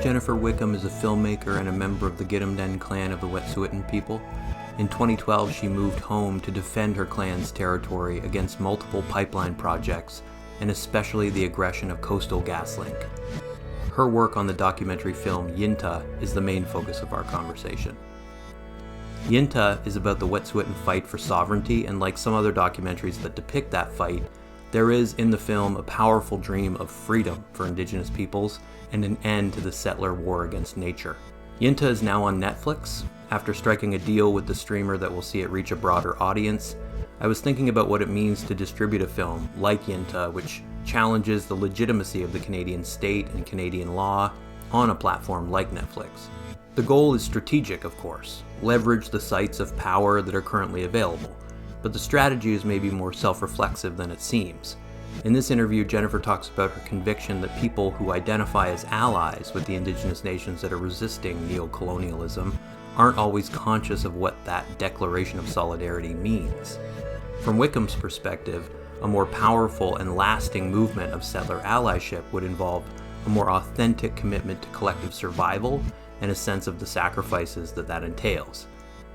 Jennifer Wickham is a filmmaker and a member of the Gidimt'en Clan of the Wet'suwet'en people. In 2012, she moved home to defend her clan's territory against multiple pipeline projects, and especially the aggression of Coastal GasLink. Her work on the documentary film Yintah is the main focus of our conversation. Yintah is about the Wet'suwet'en fight for sovereignty, and like some other documentaries that depict that fight, there is in the film a powerful dream of freedom for Indigenous peoples and an end to the settler war against nature. Yintah is now on Netflix. After striking a deal with the streamer that will see it reach a broader audience, I was thinking about what it means to distribute a film like Yintah, which challenges the legitimacy of the Canadian state and Canadian law on a platform like Netflix. The goal is strategic, of course, leverage the sites of power that are currently available, but the strategy is maybe more self-reflexive than it seems. In this interview, Jennifer talks about her conviction that people who identify as allies with the Indigenous nations that are resisting neo-colonialism aren't always conscious of what that declaration of solidarity means. From Wickham's perspective, a more powerful and lasting movement of settler allyship would involve a more authentic commitment to collective survival and a sense of the sacrifices that entails.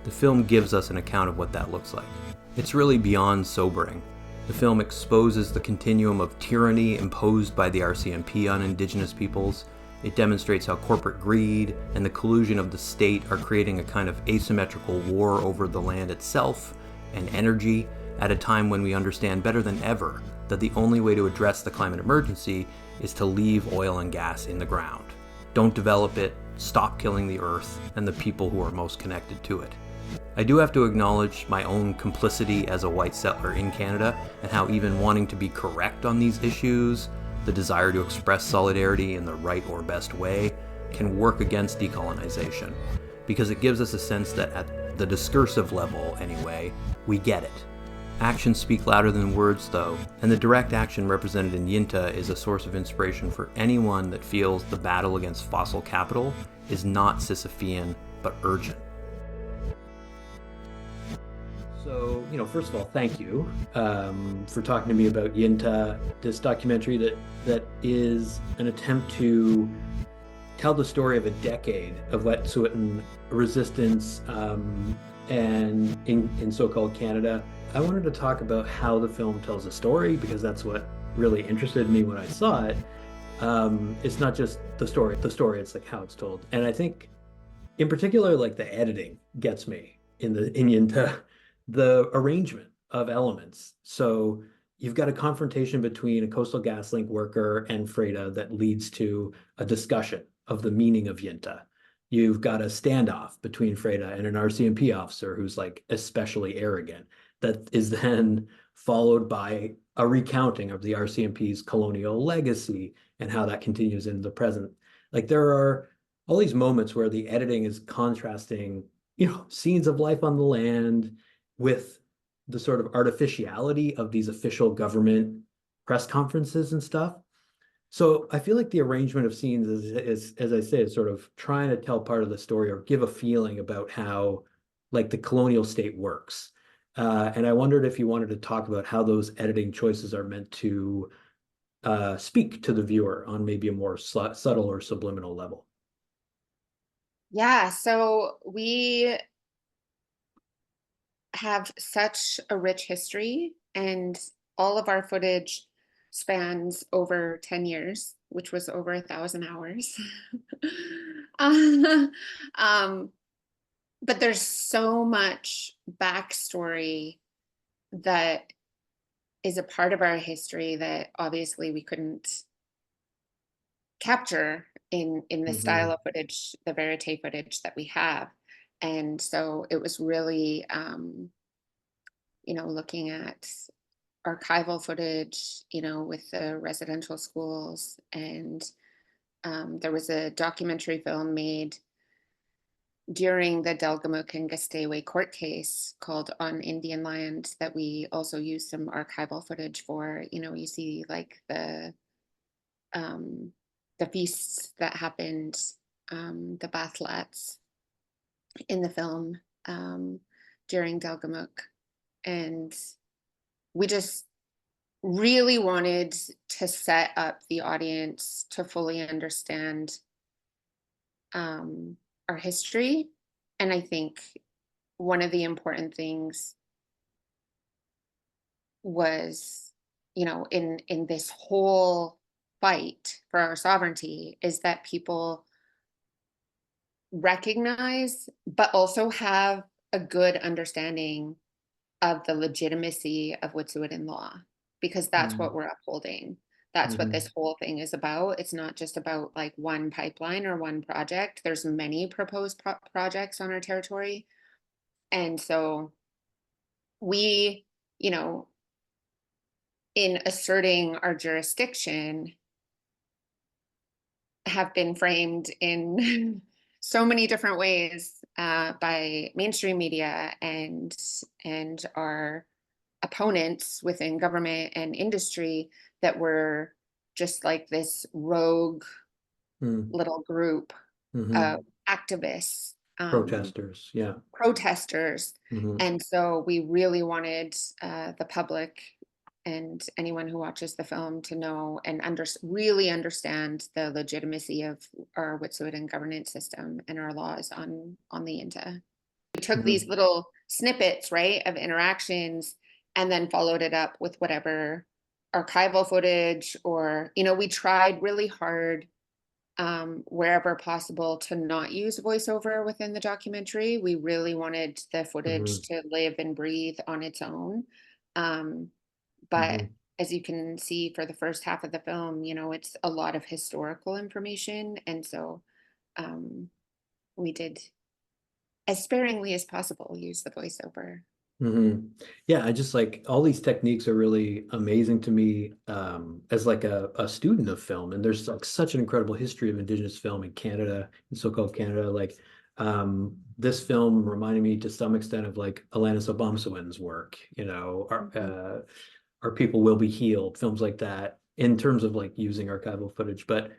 The film gives us an account of what that looks like. It's really beyond sobering. The film exposes the continuum of tyranny imposed by the RCMP on Indigenous peoples. It demonstrates how corporate greed and the collusion of the state are creating a kind of asymmetrical war over the land itself and energy at a time when we understand better than ever that the only way to address the climate emergency is to leave oil and gas in the ground. Don't develop it, stop killing the earth and the people who are most connected to it. I do have to acknowledge my own complicity as a white settler in Canada and how even wanting to be correct on these issues, the desire to express solidarity in the right or best way, can work against decolonization, because it gives us a sense that at the discursive level, anyway, we get it. Actions speak louder than words, though, and the direct action represented in Yintah is a source of inspiration for anyone that feels the battle against fossil capital is not Sisyphean, but urgent. So, first of all, thank you for talking to me about Yintah, this documentary that is an attempt to tell the story of a decade of Wet'suwet'en resistance and in so-called Canada. I wanted to talk about how the film tells a story, because that's what really interested me when I saw it. It's not just the story, it's like how it's told. And I think in particular, like the editing gets me in Yintah. The arrangement of elements. So you've got a confrontation between a Coastal GasLink worker and Freda that leads to a discussion of the meaning of Yintah. You've got a standoff between Freda and an RCMP officer who's like especially arrogant, that is then followed by a recounting of the RCMP's colonial legacy and how that continues in the present. Like there are all these moments where the editing is contrasting, scenes of life on the land with the sort of artificiality of these official government press conferences and stuff. So I feel like the arrangement of scenes is, as I say, is sort of trying to tell part of the story or give a feeling about how like the colonial state works. And I wondered if you wanted to talk about how those editing choices are meant to speak to the viewer on maybe a more subtle or subliminal level. Yeah, so we have such a rich history, and all of our footage spans over 10 years, which was over 1,000 hours. um, but there's so much backstory that is a part of our history that obviously we couldn't capture in the style of footage, the verite footage that we have. And so it was really, looking at archival footage, with the residential schools. And there was a documentary film made during the Delgamuukw and Gasteway court case called On Indian Land that we also used some archival footage for. You see like the feasts that happened, the bathlats in the film during Delgamuukw. And we just really wanted to set up the audience to fully understand our history. And I think one of the important things was, in this whole fight for our sovereignty is that people recognize, but also have a good understanding of the legitimacy of Wet'suwet'en law, because that's what we're upholding. That's what Mm-hmm. this whole thing is about. It's not just about like one pipeline or one project. There's many proposed projects on our territory. And so we, you know, in asserting our jurisdiction, have been framed in so many different ways by mainstream media and our opponents within government and industry, that were just like this rogue little group Mm-hmm. of activists, Protesters, yeah. protesters. Mm-hmm. And so we really wanted the public and anyone who watches the film to know and really understand the legitimacy of our Wet'suwet'en governance system and our laws on the Yintah. We took these Mm-hmm. little snippets, right, of interactions, and then followed it up with whatever archival footage, or, we tried really hard, wherever possible, to not use voiceover within the documentary. We really wanted the footage Mm-hmm. to live and breathe on its own. Um, but Mm-hmm. as you can see for the first half of the film, it's a lot of historical information. And so we did, as sparingly as possible, use the voiceover. Mm-hmm. Yeah, I just like all these techniques are really amazing to me as like a student of film. And there's like such an incredible history of Indigenous film in Canada, in so-called Canada. Like this film reminded me to some extent of like Alanis Obomsawin's work, Mhm. Our People Will Be Healed, films like that, in terms of like using archival footage. But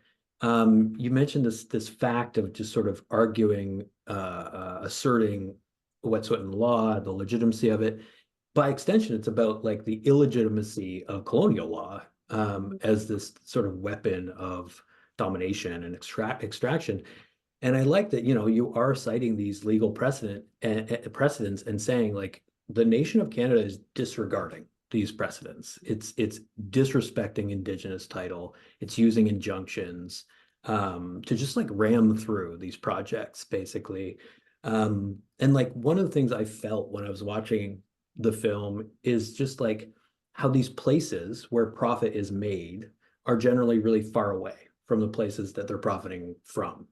you mentioned this fact of just sort of arguing, asserting Wet'suwet'en law, the legitimacy of it. By extension, it's about like the illegitimacy of colonial law as this sort of weapon of domination and extraction. And I like that, you are citing these legal precedents and saying like the nation of Canada is disregarding these precedents. It's disrespecting Indigenous title. It's using injunctions to just like ram through these projects, basically. And like one of the things I felt when I was watching the film is just like how these places where profit is made are generally really far away from the places that they're profiting from.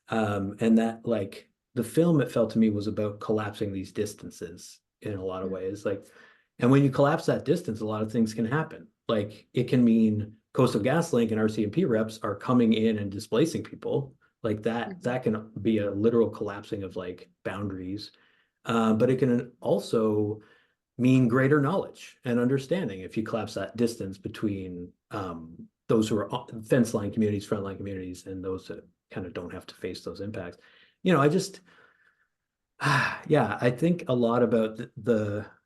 And that like the film, it felt to me, was about collapsing these distances in a lot of ways. Like, and when you collapse that distance, a lot of things can happen. Like it can mean Coastal GasLink and RCMP reps are coming in and displacing people. Like Mhm. that can be a literal collapsing of like boundaries. But it can also mean greater knowledge and understanding if you collapse that distance between those who are fence line communities, frontline communities, and those that kind of don't have to face those impacts. I just, yeah, I think a lot about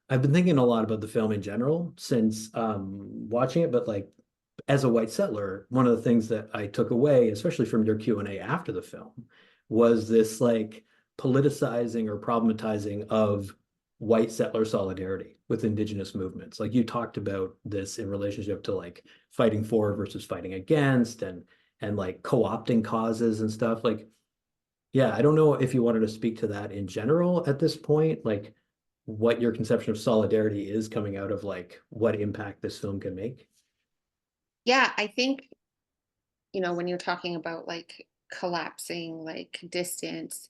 I've been thinking a lot about the film in general since watching it, but like as a white settler, one of the things that I took away, especially from your Q&A after the film, was this like politicizing or problematizing of white settler solidarity with Indigenous movements. Like you talked about this in relationship to like fighting for versus fighting against and like co-opting causes and stuff. Like, yeah, I don't know if you wanted to speak to that in general at this point, like what your conception of solidarity is coming out of like what impact this film can make. Yeah, I think, when you're talking about like collapsing, like distance,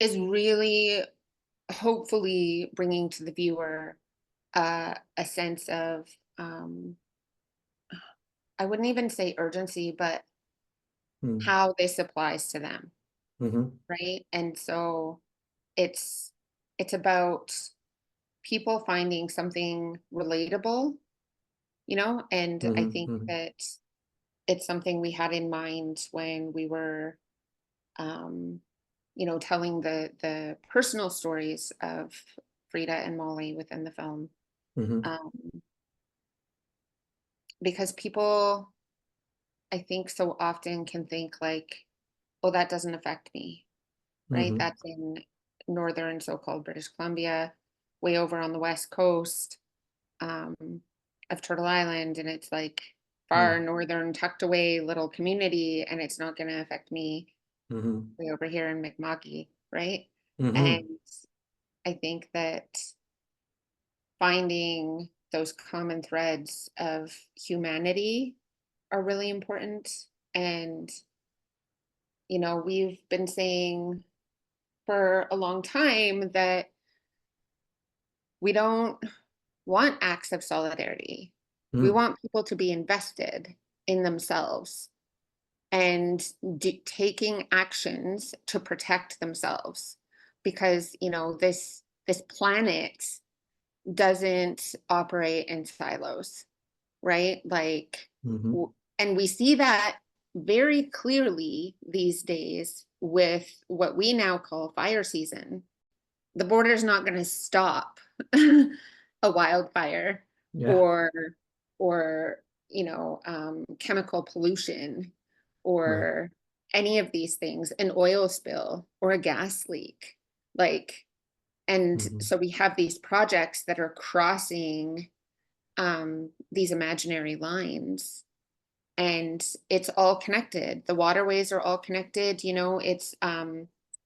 is really hopefully bringing to the viewer a sense of, um, I wouldn't even say urgency, but Mm. how this applies to them, Mm-hmm. right? And so it's it's about people finding something relatable, and I Mm-hmm. think Mm-hmm. that it's something we had in mind when we were, um, telling the personal stories of Frida and Molly within the film, Mm-hmm. um, because people, I think, so often can think like, oh, that doesn't affect me, right? Mm-hmm. That's in northern so-called British Columbia, way over on the west coast um, of Turtle Island, and it's like Yeah. far northern, tucked away little community, and it's not going to affect me Mm-hmm. way over here in Mi'kma'ki, right? Mm-hmm. And I think that finding those common threads of humanity are really important. And, we've been saying for a long time that we don't want acts of solidarity. We Mm. want people to be invested in themselves and taking actions to protect themselves, because this planet doesn't operate in silos, right? Like, Mm-hmm. and we see that very clearly these days with what we now call fire season. The border is not going to stop a wildfire Yeah. or chemical pollution Right. or any of these things, an oil spill or a gas leak. Like, and Mm-hmm. so we have these projects that are crossing these imaginary lines, and it's all connected. The waterways are all connected. It's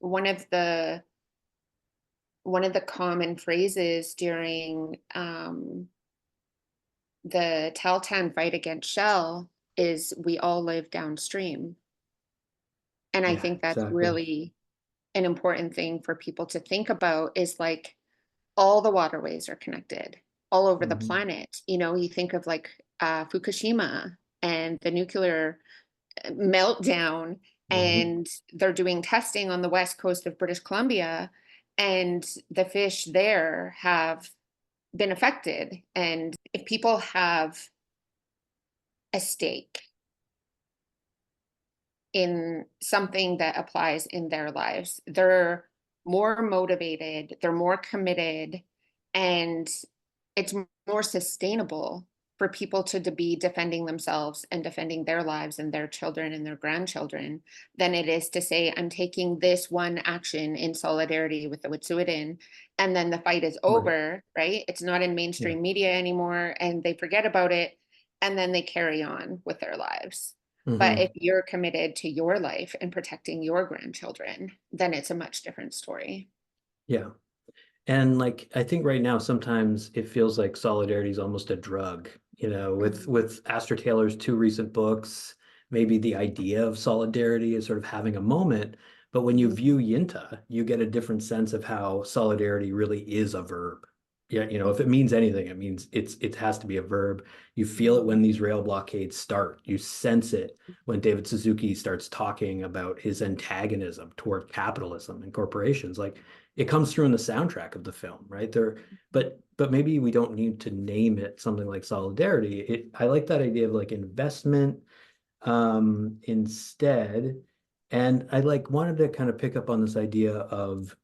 one of the common phrases during the Tahltan fight against Shell is "we all live downstream," and I Yeah, think that's exactly. really an important thing for people to think about. Is like, all the waterways are connected all over the Mm-hmm. planet. You think of like Fukushima and the nuclear meltdown, Mm-hmm. and they're doing testing on the west coast of British Columbia, and the fish there have been affected. And if people have a stake in something that applies in their lives, they're more motivated, they're more committed, and it's more sustainable for people to be defending themselves and defending their lives and their children and their grandchildren than it is to say, I'm taking this one action in solidarity with the Wet'suwet'en, and then the fight is Right. over, right? It's not in Yeah. mainstream media anymore, and they forget about it, and then they carry on with their lives. But Mm-hmm. if you're committed to your life and protecting your grandchildren, then it's a much different story. Yeah. And like I think right now sometimes it feels like solidarity is almost a drug, with Mhm. Astor Taylor's two recent books, maybe the idea of solidarity is sort of having a moment, but when you Mhm. view Yintah, you get a different sense of how solidarity really is a verb. Yeah, if it means anything, it means it has to be a verb. You feel it when Mhm. these rail blockades start. You sense it when David Suzuki starts talking about his antagonism toward capitalism and corporations. Like it comes through in the soundtrack of the film, right? But maybe we don't need to name it something like solidarity. I like that idea of like investment instead. And I like wanted to kind of pick up on this idea of,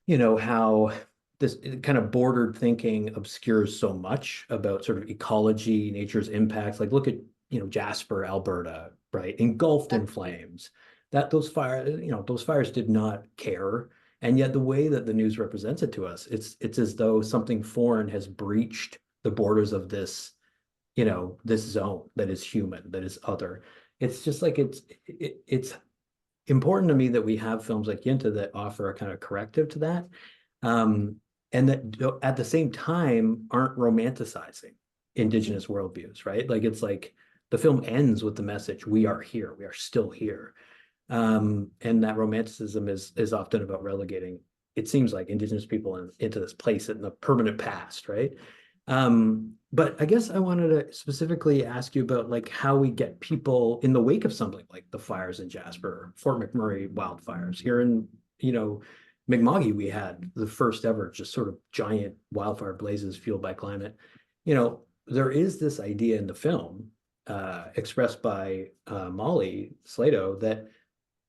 how this kind of bordered thinking obscures so much about sort of ecology, nature's impacts. Like look at, Jasper, Alberta, right? Engulfed in Exactly. flames. That those fires did not care. And yet the way that the news represents it to us, it's as though something foreign has breached the borders of this zone that is human, that is other. It's just like it's important to me that we have films like Yintah that offer a kind of corrective to that, um, and that at the same time aren't romanticizing Mhm. indigenous worldviews, right? Like it's like the film ends with the message, "We are here, we are still here," and that romanticism is often about relegating, it seems like, indigenous people into this place in the permanent past, right? But I guess I wanted to specifically ask you about like how we get people in the wake of something like the fires in Jasper, Fort McMurray wildfires. Here in, Mi'kma'ki, we had the first ever just sort of giant wildfire blazes fueled by climate. There is this idea in the film, expressed by Molly Slato, that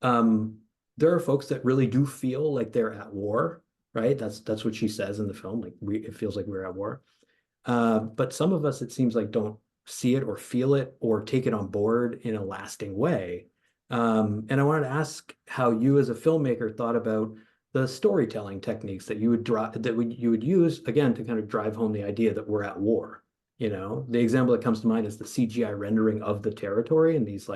um, there are folks that really do feel like they're at war, right? That's what she says in the film. Like it feels like we're at war. But some of us, it seems like, don't see it or feel it or take it on board in a lasting way. And I wanted to ask how you as a filmmaker thought about the storytelling techniques that you would you would use again to kind of drive home the idea that we're at war. You know, the example that comes to mind is the CGI rendering of the territory and these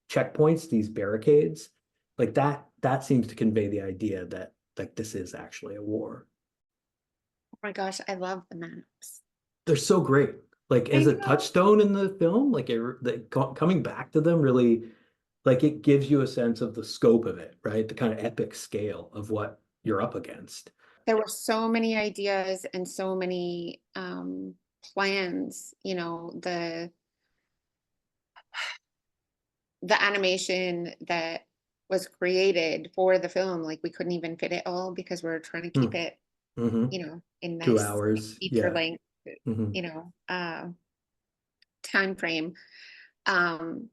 checkpoints, these barricades. Like that seems to convey the idea that like this is actually a war. Oh my gosh, I love the maps. They're so great. Like I as a know. touchstone in the film, coming back to them really, like it gives you a sense of the scope of it, right? The kind of epic scale of what you're up against. There were so many ideas and so many plans, the animation that was created for the film, like we couldn't even fit it all because we're trying to keep Hmm. it, Hmm. in Two this hours. feature Yeah. length, Hmm. you know, uh, time frame. Um,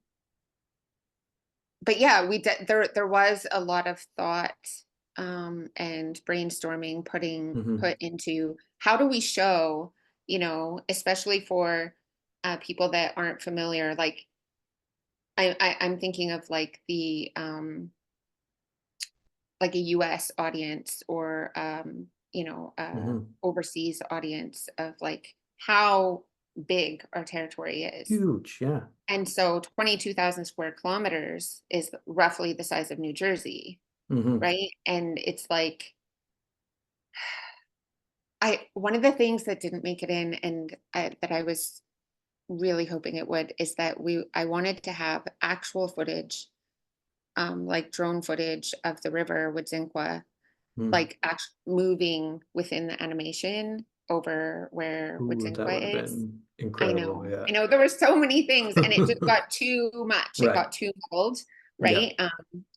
but yeah, we did, there was a lot of thought and brainstorming Hmm. put into how do we show, especially for people that aren't familiar, like I'm thinking of like a US audience or Hmm. overseas audience of like how big our territory is. Huge. Yeah. And so 22,000 square kilometers is roughly the size of New Jersey, Hmm. right? And it's like I one of the things that didn't make it in and that I was really hoping it would is that I wanted to have actual footage, like drone footage of the river Wet'suwet'en, Mm. like actually moving within the animation over where Ooh, that would have Wet'suwet'en is. been incredible. Yeah. I know there were so many things and it just got too much. It Right. got too muddled, Yeah. right?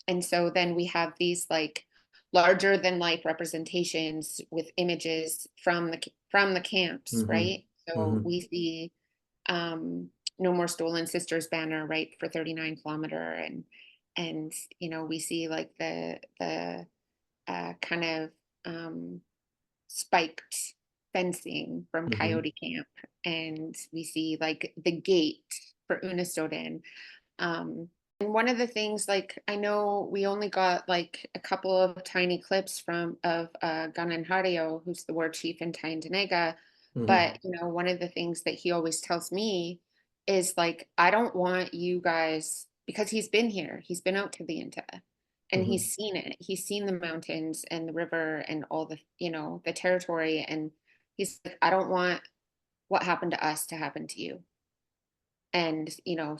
And so then we have these like larger than life representations with images from the camps, Hmm. right? So Hmm. we see No More Stolen Sisters banner, right, for 39 kilometer and we see like the kind of spiked fencing from Hmm. Coyote Camp, and we see like the gate for Unistoten. And one of the things, like I know we only got like a couple of tiny clips of Ganan Hario, who's the war chief in Tyranny, Hmm. but one of the things that he always tells me is like, I don't want you guys, because he's been here, he's been out to the Yintah and Hmm. he's seen it. He's seen the mountains and the river and all the territory. And he's like, I don't want what happened to us to happen to you. And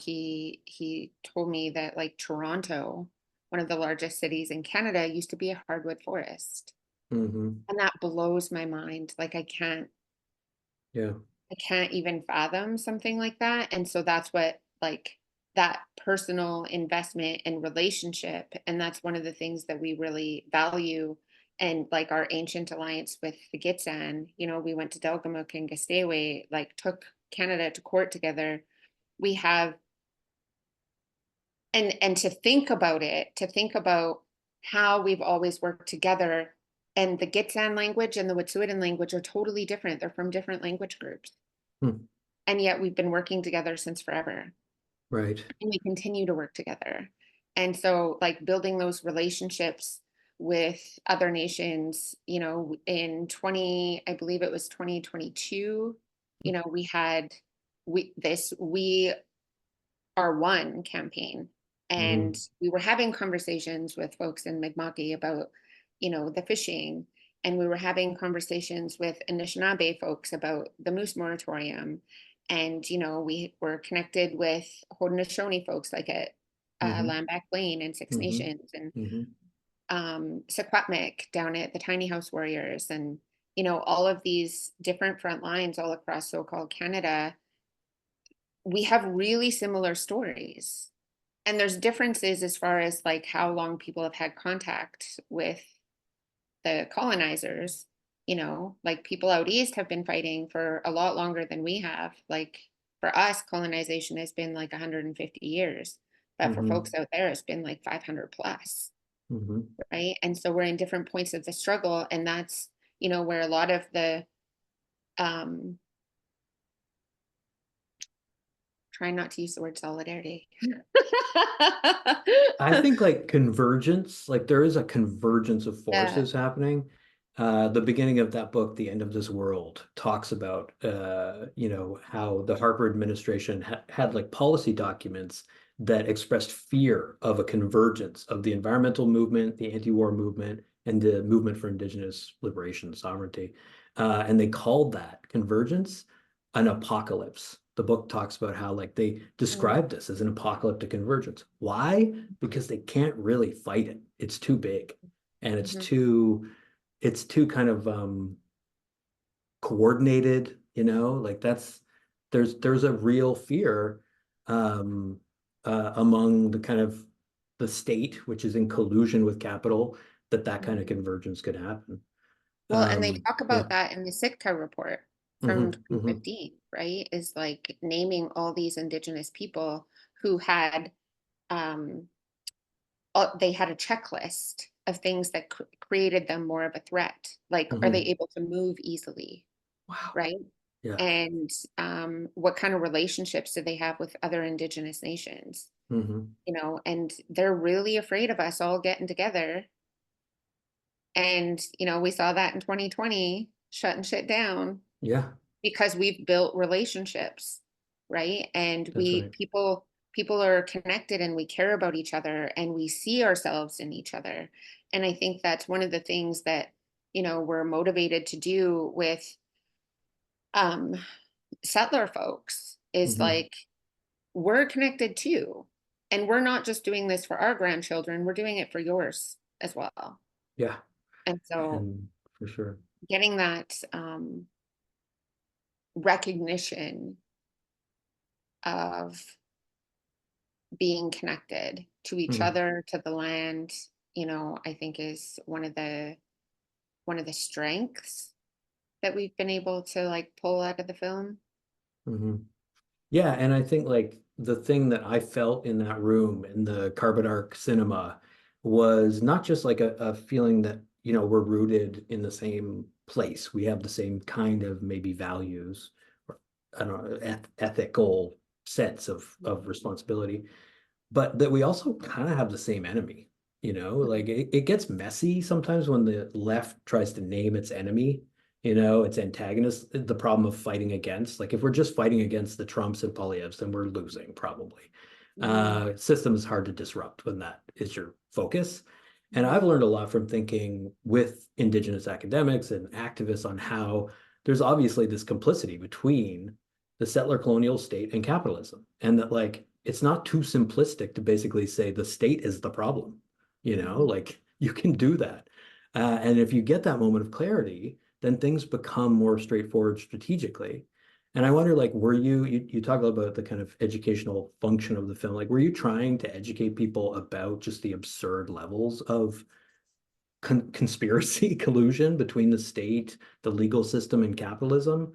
he told me that like Toronto, one of the largest cities in Canada, used to be a hardwood forest. Hmm. And that blows my mind. Like Yeah. I can't even fathom something like that. And so that's what like that personal investment and relationship. And that's one of the things that we really value. And like our ancient alliance with the Gidimt'en, we went to Delgamuukw and Gasteway, like took Canada to court together. We have and to think about it, to think about how we've always worked together. And the Gidimt'en language and the Wet'suwet'en language are totally different. They're from different language groups. Hmm. And yet we've been working together since forever. Right. And we continue to work together. And so like building those relationships with other nations, in 20, I believe it was 2022, we had we are one campaign. And Hmm. we were having conversations with folks in Mi'kmaq about, the fishing. And we were having conversations with Anishinaabe folks about the moose moratorium. And, we were connected with Haudenosaunee folks like at Hmm. Lambeck Lane and Six Hmm. Nations and Hmm. Secwepemc down at the Tiny House Warriors and, all of these different front lines all across so-called Canada. We have really similar stories, and there's differences as far as like how long people have had contact with the colonizers. Like people out east have been fighting for a lot longer than we have. Like for us, colonization has been like 150 years, but for folks Hmm. out there it's been like 500 plus, Hmm. right? And so we're in different points of the struggle, and that's where a lot of the um Try not to use the word solidarity. I think like convergence, like there is a convergence of Yeah. forces happening. The beginning of that book, The End of This World, talks about how the Harper administration had like policy documents that expressed fear of a convergence of the environmental movement, the anti-war movement, and the movement for Indigenous liberation and sovereignty. And they called that convergence an apocalypse. The book talks about how like they Mm, described this as an apocalyptic convergence. Why? Because they can't really fight it. It's too big and mhm. it's too kind of coordinated, like there's a real fear um among the kind of the state, which is in collusion with capital, that kind of Mhm. convergence could happen. Well, and they talk Yeah. about that in the Sitka report from Hmm. Hmm. 2015, right? Is like naming all these Indigenous people who had um they had a checklist of things that created them more of a threat. Like, are they Hmm. able to move easily, Wow. right? Yeah. And what kind of relationships do they have with other Indigenous nations? Hmm. And they're really afraid of us all getting together. And, we saw that in 2020, shutting shit down Yeah, because we've built relationships, right? And that's right. people are connected and we care about each other and we see ourselves in each other. And I think that's one of the things that, we're motivated to do with um settler folks is Hmm. like we're connected too. And we're not just doing this for our grandchildren, we're doing it for yours as well. Yeah, And so and for sure. getting that recognition of being connected to each Hmm. other, to the land, I think is one of the strengths that we've been able to like pull out of the film. Hmm. Yeah, and I think like the thing that I felt in that room in the Carbon Arc cinema was not just like a feeling that, we're rooted in the same place. We have the same kind of maybe values, or I don't know, ethical sets of responsibility, but that we also kind of have the same enemy, like it gets messy sometimes when the left tries to name its enemy, its antagonist, the problem of fighting against. Like if we're just fighting against the Trumps and Poilievres, then we're losing probably. Mhm, System is hard to disrupt when that is your focus. And I've mhm, learned a lot from thinking with Indigenous academics and activists on how there's obviously this complicity between the settler colonial state and capitalism. And that like it's not too simplistic to basically say the state is the problem, mhm. like you can do that. And if you get that moment of clarity, then things become more straightforward strategically. And I wonder, like, you talk about the kind of educational function of the film, like, were you trying to educate people about just the absurd levels of conspiracy collusion between the state, the legal system, and capitalism?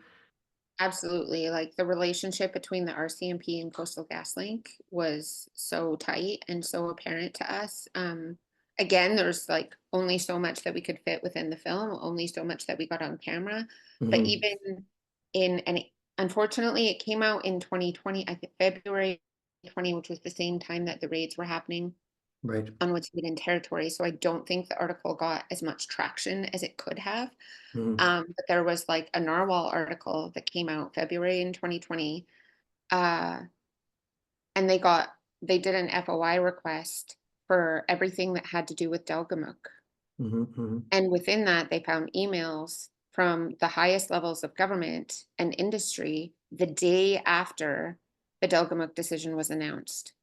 Absolutely. Like the relationship between the RCMP and Coastal GasLink was so tight and so apparent to us. Again, there's like only so much that we could fit within the film, only so much that we got on camera. But Hmm. even unfortunately, it came out in 2020, I think February 20, which was the same time that the raids were happening Right. on Wet'suwet'en territory. So I don't think the article got as much traction as it could have. Hmm. But there was like a narwhal article that came out February in 2020, uh, and they did an FOI request for everything that had to do with Delgamuuk. Hmm. Hmm. And within that, they found emails from the highest levels of government and industry the day after the Delgamuuk decision was announced.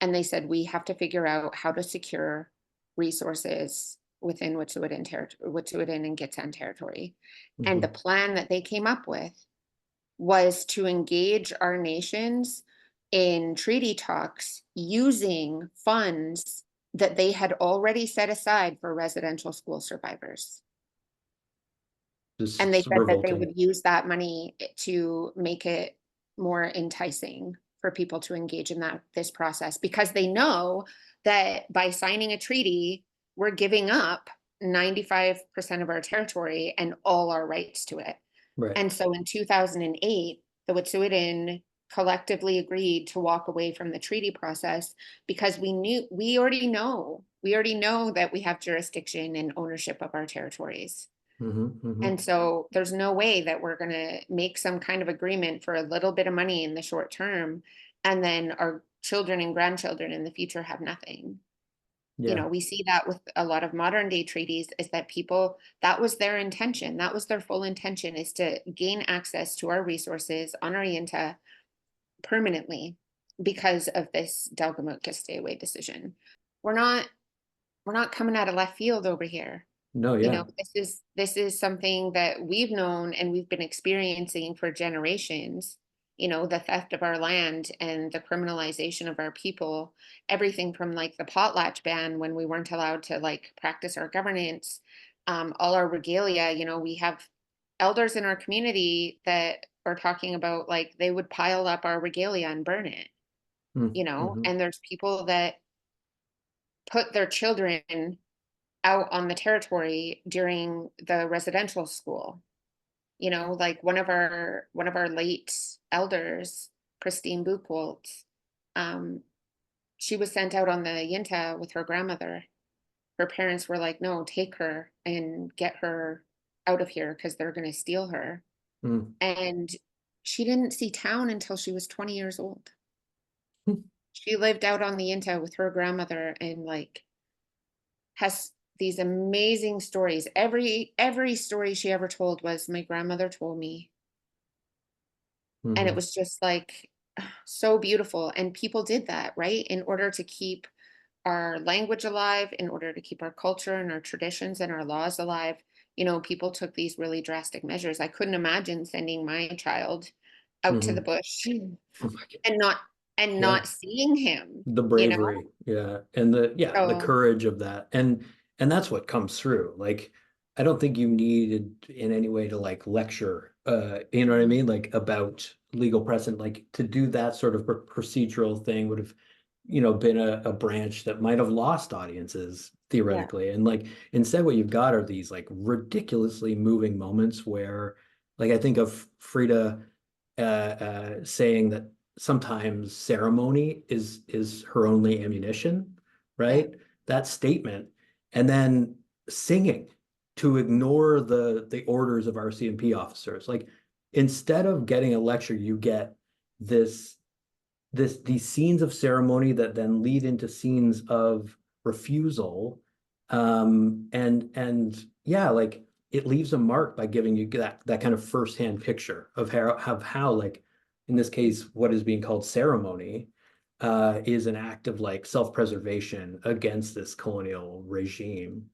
And they said, we have to figure out how to secure resources within Wet'suwet'en and Gidimt'en territory. And the Hmm. plan that they came up with was to engage our nations in treaty talks using funds that they had already set aside for residential school survivors. And they Just said that they revolting. would use that money to make it more enticing for people to engage in this process because they know that by signing a treaty, we're giving up 95% of our territory and all our rights to it. Right. And so in 2008, the Wet'suwet'en collectively agreed to walk away from the treaty process because we already know that we have jurisdiction and ownership of our territories. And so there's no way that we're going to make some kind of agreement for a little bit of money in the short term, and then our children and grandchildren in the future have nothing. Yeah. We see that with a lot of modern day treaties, is that people, that was their intention. That was their full intention, is to gain access to our resources on our Yintah permanently because of this Delgamuukw stay away decision. We're not coming out of left field over here. No, yeah. This is something that we've known and we've been experiencing for generations. The theft of our land and the criminalization of our people, everything from like the potlatch ban when we weren't allowed to like practice our governance, all our regalia. We have elders in our community that are talking about like they would pile up our regalia and burn it. Mm-hmm. And there's people that put their children out on the territory during the residential school. Like one of our late elders, Christine Buchwald, she was sent out on the Yintah with her grandmother. Her parents were like, no, take her and get her out of here because they're going to steal her. Mm. And she didn't see town until she was 20 years old. Mm. She lived out on the Yintah with her grandmother and like has these amazing stories. Every story she ever told was, my grandmother told me. And it Mm-hmm. was just like so beautiful. And people did that, right? In order to keep our language alive, in order to keep our culture and our traditions and our laws alive. People took these really drastic measures. I couldn't imagine sending my child out to the Mm-hmm. bush Oh my God. and not Yeah. seeing him, The you know? bravery, yeah, and the So courage of that, and that's what comes through. Like, I don't think you needed in any way to like lecture, you know what I mean, like about legal precedent. Like to do that sort of procedural thing would have, been a branch that might have lost audiences yeah, theoretically. And like instead, what you've got are these like ridiculously moving moments where, like, I think of Frida saying that sometimes ceremony is her only ammunition, yeah, right? That statement, and then singing to ignore the orders of RCMP officers. Like instead of getting a lecture, you get this these scenes of ceremony that then lead into scenes of refusal. And yeah, like it leaves a mark by giving you that kind of firsthand picture of how like in this case what is being called ceremony is an act of like self-preservation against this colonial regime.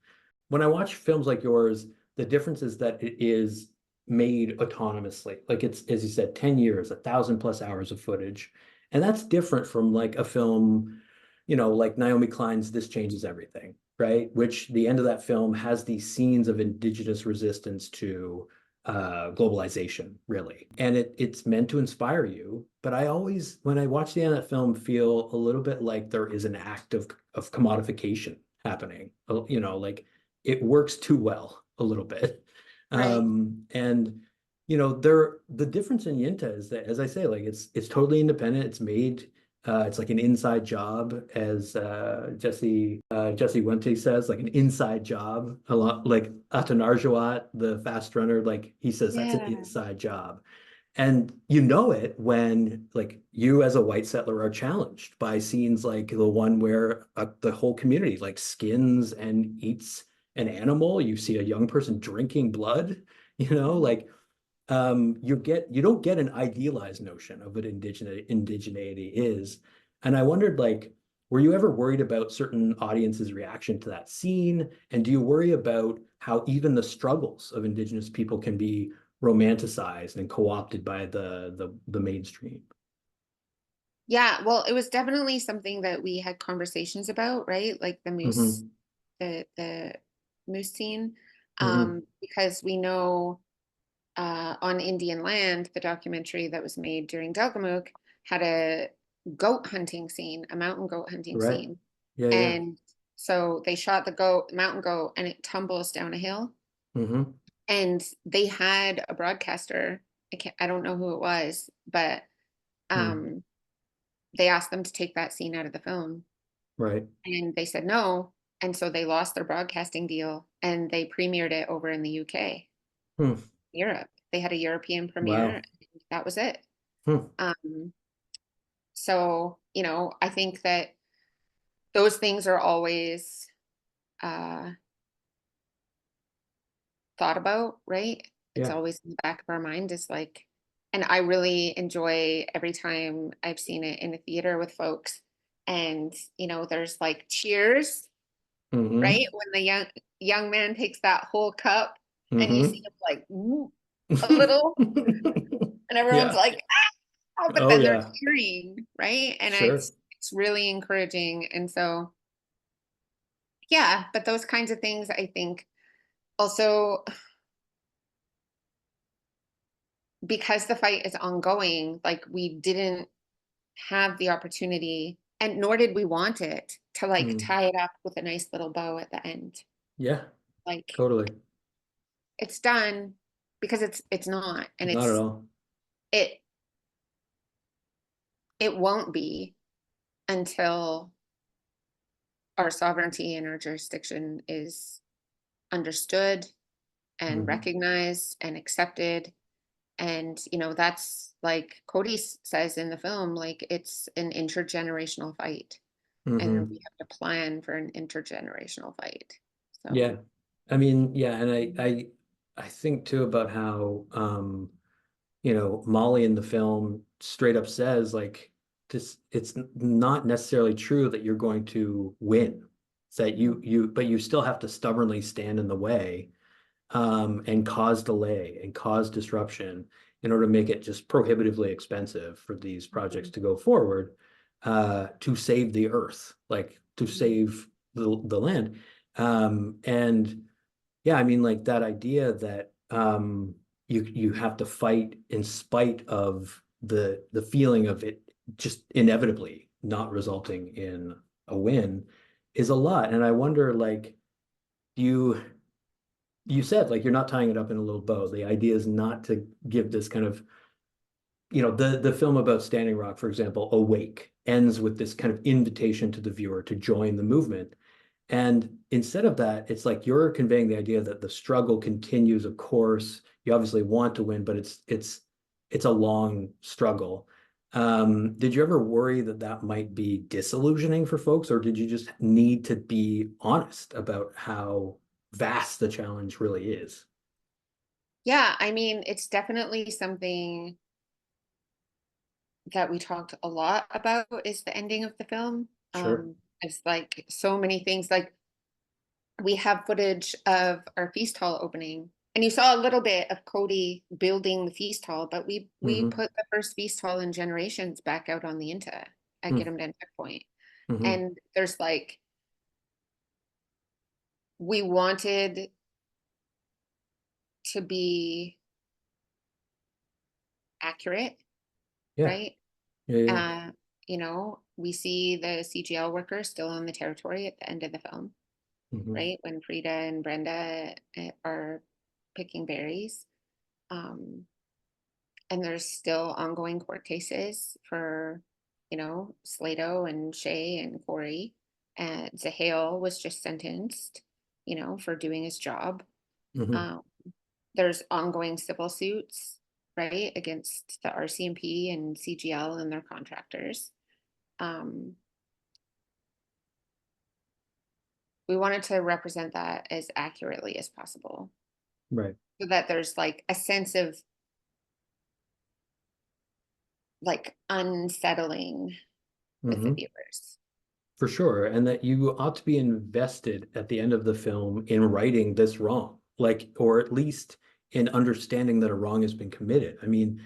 When I watch films like yours, the difference is that it is made autonomously. Like it's, as you said, 10 years, 1,000+ hours of footage. And that's different from like a film, like Naomi Klein's This Changes Everything, right? Which the end of that film has these scenes of indigenous resistance to globalization, really. And it's meant to inspire you. But I always, when I watch the end of that film, feel a little bit like there is an act of commodification happening. Like it works too well a little bit. right. And the difference in Yintah is that, as I say, like it's totally independent. It's made it's like an inside job, as Jesse Wente says, like an inside job. A lot like Atanarjuat, the fast runner, like he says that's an Yeah. inside job. And you know it when like you as a white settler are challenged by scenes like the one where the whole community like skins and eats an animal. You see a young person drinking blood, like you don't get an idealized notion of what indigeneity is. And I wondered, like, were you ever worried about certain audiences' reaction to that scene? And do you worry about how even the struggles of indigenous people can be romanticized and co-opted by the mainstream? Yeah, well, it was definitely something that we had conversations about, right? Like Mm-hmm. the moose scene, Mm-hmm. because we know on Indian land, the documentary that was made during Delgamuukw had a goat hunting scene, a mountain goat hunting Right. scene, Yeah, yeah. and so they shot the mountain goat, and it tumbles down a hill, Mm-hmm. and they had a broadcaster. I don't know who it was, but They asked them to take that scene out of the film, Right. and they said no. And so they lost their broadcasting deal, and they premiered it over in the UK, Hmm. Europe. They had a European premiere. Wow. And that was it. Hmm. So, I think that those things are always thought about, right? It's Yeah. always in the back of our mind, is like, and I really enjoy every time I've seen it in a theater with folks, and there's like cheers, Mm-hmm. right? When the young man takes that whole cup, and you see Mm-hmm. him like a little, and everyone's Yeah. like, but Oh then they're yeah. cheering, right? And Sure. it's really encouraging. And so, yeah, but those kinds of things, I think, also, because the fight is ongoing, like, we didn't have the opportunity, and nor did we want it, to like Mm. tie it up with a nice little bow at the end. Yeah. Like, Totally. it's done, because it's not, and Not at all. it it won't be until our sovereignty and our jurisdiction is understood and Mm-hmm. recognized and accepted. And that's, like Cody says in the film, like, it's an intergenerational fight, and Mm-hmm. we have to plan for an intergenerational fight. So Yeah. I mean, yeah, and I think too about how Molly in the film straight up says like this, it's not necessarily true that you're going to win. It's that but you still have to stubbornly stand in the way, and cause delay and cause disruption in order to make it just prohibitively expensive for these projects to go forward, to save the earth, like to save the land. And yeah, I mean, like that idea that you have to fight in spite of the feeling of it just inevitably not resulting in a win is a lot. And I wonder, like, you you said like you're not tying it up in a little bow. The idea is not to give this kind of, the film about Standing Rock, for example, Awake, ends with this kind of invitation to the viewer to join the movement. And instead of that, it's like you're conveying the idea that the struggle continues, of course. You obviously want to win, but it's a long struggle. Did you ever worry that that might be disillusioning for folks, or did you just need to be honest about how vast the challenge really is? yeah, I mean, it's definitely something that we talked a lot about, is the ending of the film. Sure. It's like so many things. Like, we have footage of our feast hall opening, and you saw a little bit of Cody building the feast hall, but we Mm-hmm. put the first feast hall in generations back out on the Yintah at Gidimt'en Checkpoint. Mm-hmm. And there's like, we wanted to be accurate, Yeah. right? Yeah. Yeah. Uh, we see the CGL workers still on the territory at the end of the film, Mm-hmm. right? When Frida and Brenda are picking berries. And there's still ongoing court cases for, Slato and Shay and Corey. And Zahale was just sentenced, for doing his job. Mm-hmm. Um, there's ongoing civil suits, right, against the RCMP and CGL and their contractors. Um, we wanted to represent that as accurately as possible, Right. so that there's like a sense of like unsettling with the Mm-hmm. viewers. For sure. And that you ought to be invested at the end of the film in righting this wrong, like, or at least in understanding that a wrong has been committed. I mean,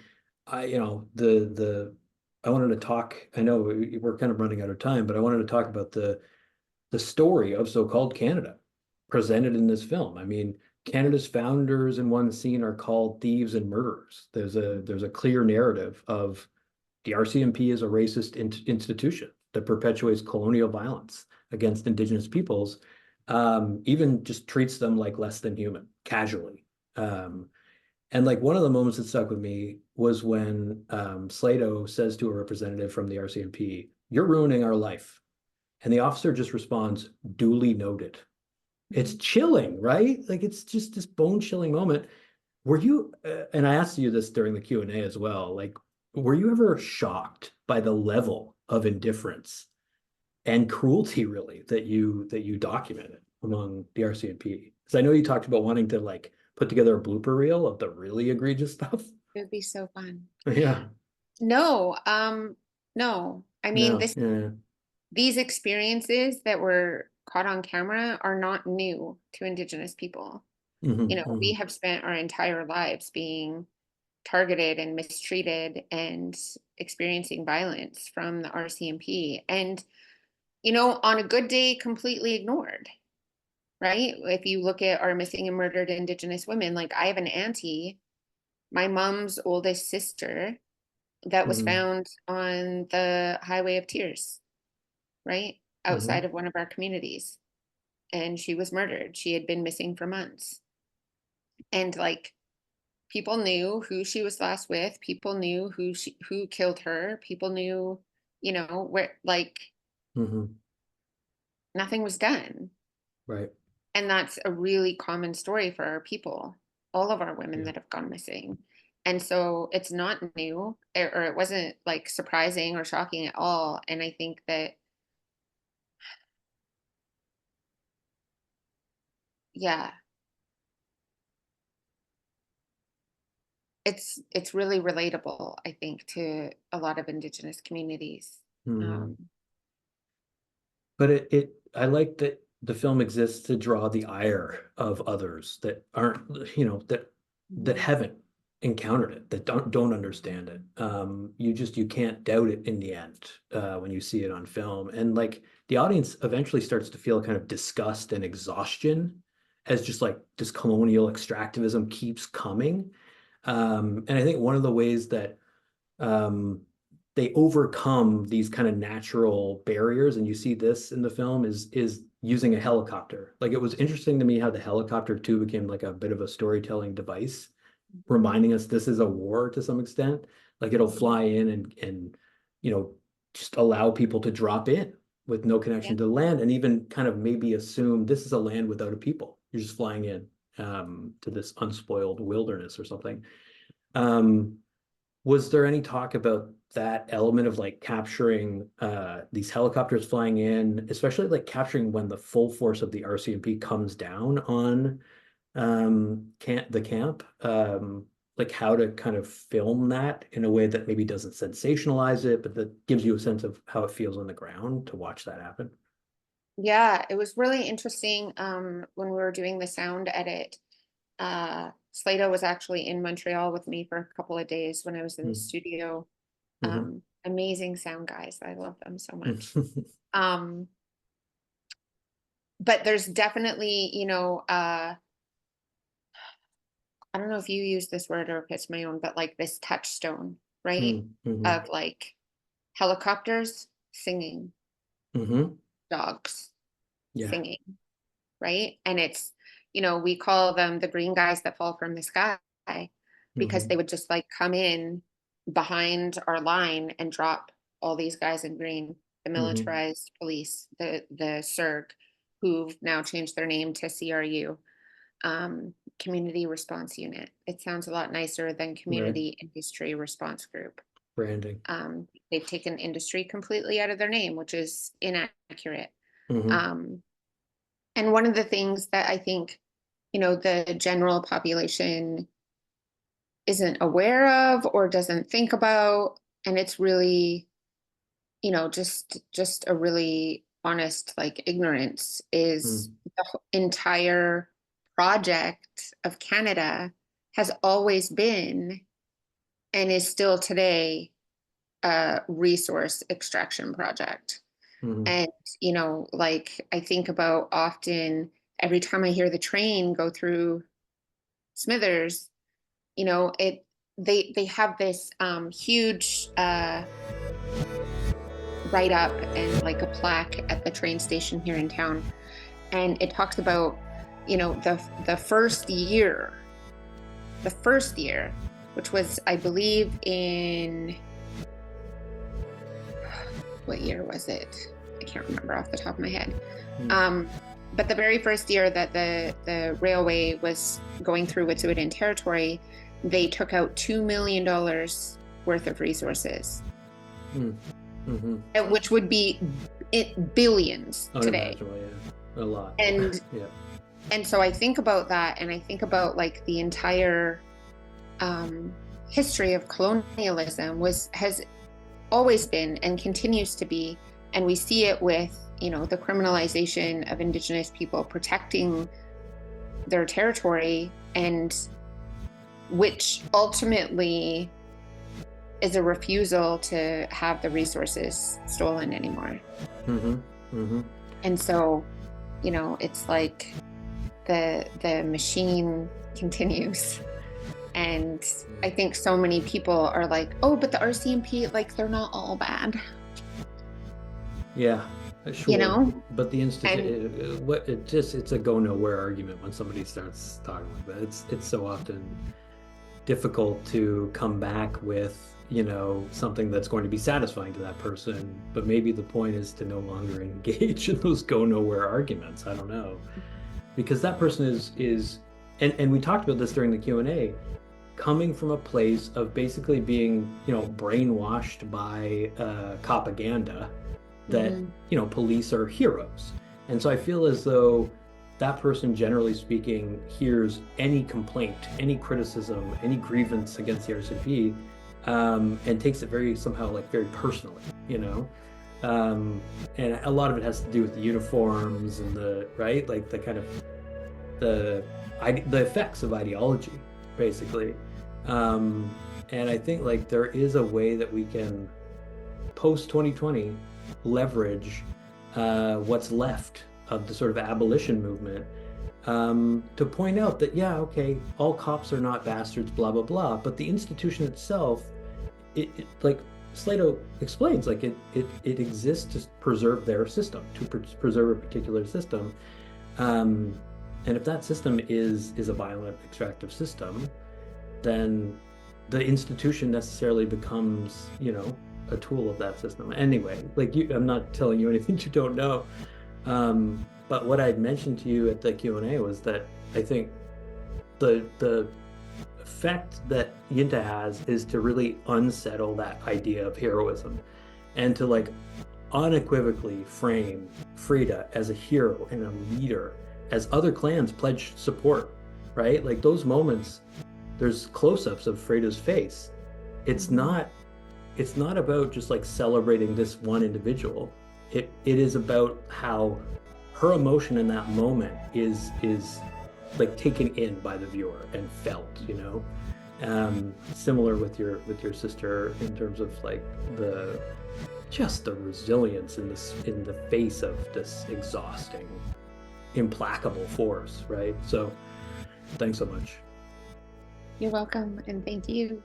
I wanted to talk, I know we're kind of running out of time, but I wanted to talk about the story of so-called Canada presented in this film. I mean, Canada's founders in one scene are called thieves and murderers. There's a clear narrative of the RCMP is a racist institution that perpetuates colonial violence against Indigenous peoples, even just treats them like less than human, casually. Um, And like one of the moments that stuck with me was when Slato says to a representative from the RCMP, "You're ruining our life." And the officer just responds, "Duly noted." It's chilling, right? Like it's just this bone-chilling moment. Were you, and I asked you this during the Q&A as well, like, were you ever shocked by the level of indifference and cruelty really that you documented among the RCMP? Because I know you talked about wanting to like put together a blooper reel of the really egregious stuff. It would be so fun. Yeah. No, no. I mean, No. Yeah. these experiences that were caught on camera are not new to Indigenous people. You know, we have spent our entire lives being targeted and mistreated and experiencing violence from the RCMP. And, you know, on a good day, completely ignored, right? If you look at our missing and murdered Indigenous women, like I have an auntie, my mom's oldest sister, that was Mhm. found on the Highway of Tears, right? Outside Mhm. of one of our communities. And she was murdered. She had been missing for months. And like people knew who she was last with, people knew who killed her, people knew, you know, where like Mhm. nothing was done. Right. And that's a really common story for our people, all of our women Yeah. that have gone missing. And so it's not new, or it wasn't like surprising or shocking at all. And I think that, yeah, it's really relatable, I think, to a lot of Indigenous communities. Mhm. Um, But I like that the film exists to draw the ire of others that aren't, that mhm. haven't encountered it, that don't understand it. You can't doubt it in the end when you see it on film. And like the audience eventually starts to feel kind of disgust and exhaustion as just like this colonial extractivism keeps coming. And I think one of the ways that um, they overcome these kind of natural barriers, and you see this in the film is using a helicopter. Like it was interesting to me how the helicopter too became like a bit of a storytelling device, reminding us this is a war to some extent. Like it'll fly in and you know just allow people to drop in with no Yeah. connection to the land, and even kind of maybe assume this is a land without a people. You're just flying in to this unspoiled wilderness or something. Um, was there any talk about that element of like capturing these helicopters flying in, especially like capturing when the full force of the RCMP comes down on the camp? Like how to kind of film that in a way that maybe doesn't sensationalize it, but that gives you a sense of how it feels on the ground to watch that happen. Yeah, it was really interesting when we were doing the sound edit. Slato was actually in Montreal with me for a couple of days when I was in the Mm. studio. Mhm. Amazing sound guys. I love them so much. Um, but there's definitely, you know, I don't know if you use this word or if it's my own, but like this touchstone, right? Mm. Mhm. Of like helicopters singing, Mhm. dogs Yeah. singing, right? And it's, you know, we call them the green guys that fall from the sky because they Mhm. would just like come in behind our line and drop all these guys in green, the Mhm. militarized police, the CERG, who've now changed their name to CRU, Community Response Unit. It sounds a lot nicer than Right. Community Industry Response Group. Branding. They've taken industry completely out of their name, which is inaccurate. Mhm. Um, and one of the things that I think, you know, the general population isn't aware of or doesn't think about, and it's really, you know, just a really honest like ignorance, is Mm. the entire project of Canada has always been and is still today a resource extraction project. Mhm. And, you know, like I think about often every time I hear the train go through Smithers, you know, they have this huge write up and like a plaque at the train station here in town. And it talks about, you know, the first year the first year, which was, I believe, in, what year was it? I can't remember off the top of my head. But the very first year that the railway was going through Wet'suwet'en territory, they took out $2 million worth of resources, which would be billions today. Yeah. A lot. And yeah. And so I think about that, and I think about like the entire history of colonialism has always been and continues to be, and we see it with, you know, the criminalization of Indigenous people protecting their territory, and which ultimately is a refusal to have the resources stolen anymore. And so, you know, it's like the machine continues. And I think so many people are like, oh, but the RCMP, like, they're not all bad. Yeah, sure. You know? But the it's a go nowhere argument when somebody starts talking like that. It's so often difficult to come back with, you know, something that's going to be satisfying to that person. But maybe the point is to no longer engage in those go nowhere arguments. I don't know. Because that person is and we talked about this during the Q&A, coming from a place of basically being, you know, brainwashed by propaganda that, you know, police are heroes. And so I feel as though that person, generally speaking, hears any complaint, any criticism, any grievance against the RCMP, and takes it very personally, you know. And a lot of it has to do with the uniforms and the kind of the effects of ideology, basically. And I think like there is a way that we can, post 2020, leverage what's left of the sort of abolition movement, to point out that, yeah, okay, all cops are not bastards, blah blah blah, but the institution itself, it like Slato explains, like it exists to preserve their system, to preserve a particular system, and if that system is a violent, extractive system, then the institution necessarily becomes, you know, a tool of that system. Anyway, like I'm not telling you anything you don't know, but what I'd mentioned to you at the Q&A was that I think the effect that Yintah has is to really unsettle that idea of heroism, and to like unequivocally frame Frida as a hero and a leader, as other clans pledge support, right? Like those moments, there's close-ups of Frida's face. It's not about just like celebrating this one individual. It is about how her emotion in that moment is like taken in by the viewer and felt, you know. Similar with your sister in terms of like the resilience in the face of this exhausting, implacable force, right? So thanks so much. You're welcome, and thank you.